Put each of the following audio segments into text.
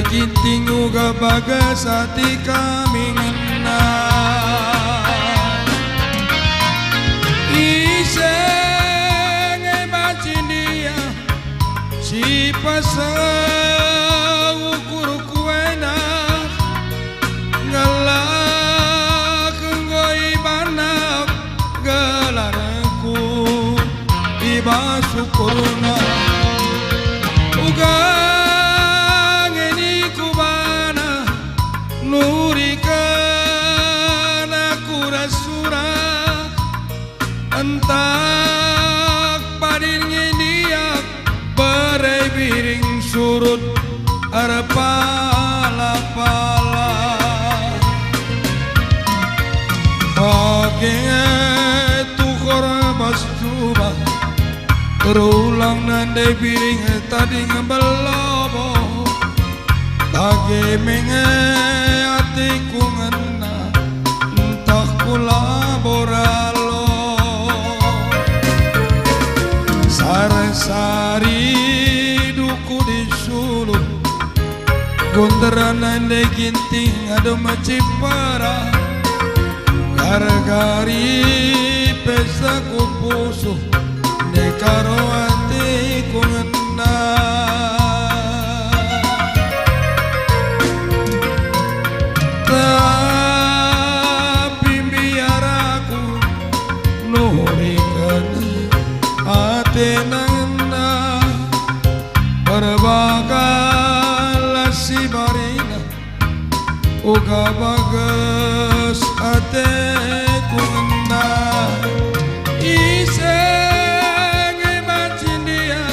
ginting uga bagas hati kami ngena iseng bacin dia si pasang ukur kuena ngelak ngoi banak gelarku iba syukurna uga ngeni kubana nurikan aku rasura entak padir ngeniak berai biring surut arpala-pala pakai tukar bastuba terulang nandai piring tadi ngebelobo bagi menge hatiku ngena entah kolaboralo sari duku disuluh gunderan nandai ginting ada macipara gara-gari pesa kupusuh dekaro hatiku ngena tapi biar aku nurikan hati ngena berbakal si barina uga bagas hatiku ngena iseng bacin dia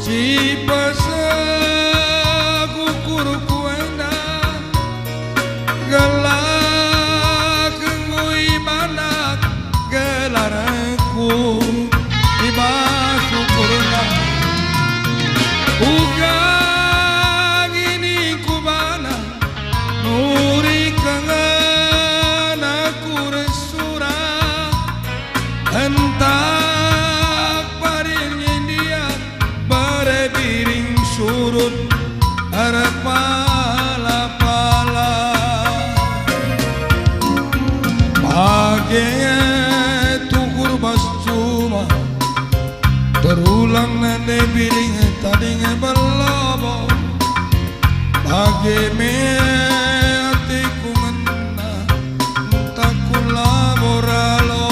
si pasang ukur kuena gelak ngui banak gelarku iba syukurna uga ngini kubana nuri kangen aku resura entak paringnya dia berebiring surut harap pala-pala pakai tukur bas cuma terulang nande biring tadi ngebelobo pakai hatiku ngena entah kolaboralo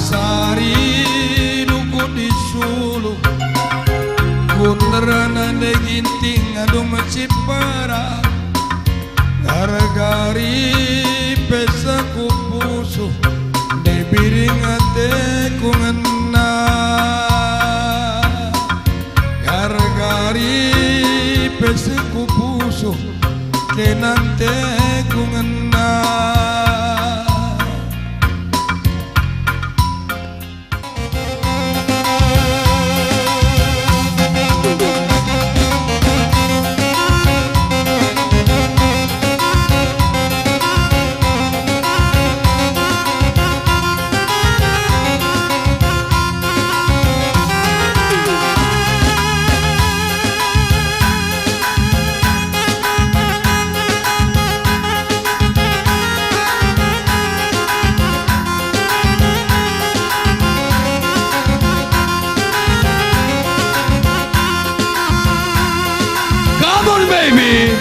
sari duku disuluh gunderan ande ginting adu macipara gara-gari pesa kupusuh de piring hatiku ngena gara-gari pesa kupusuh kenante ku ngena baby.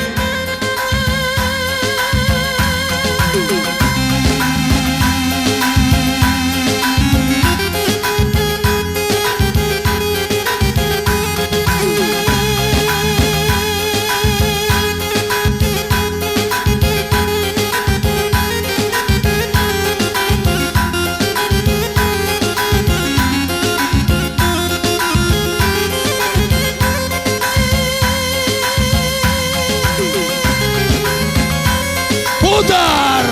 Putar.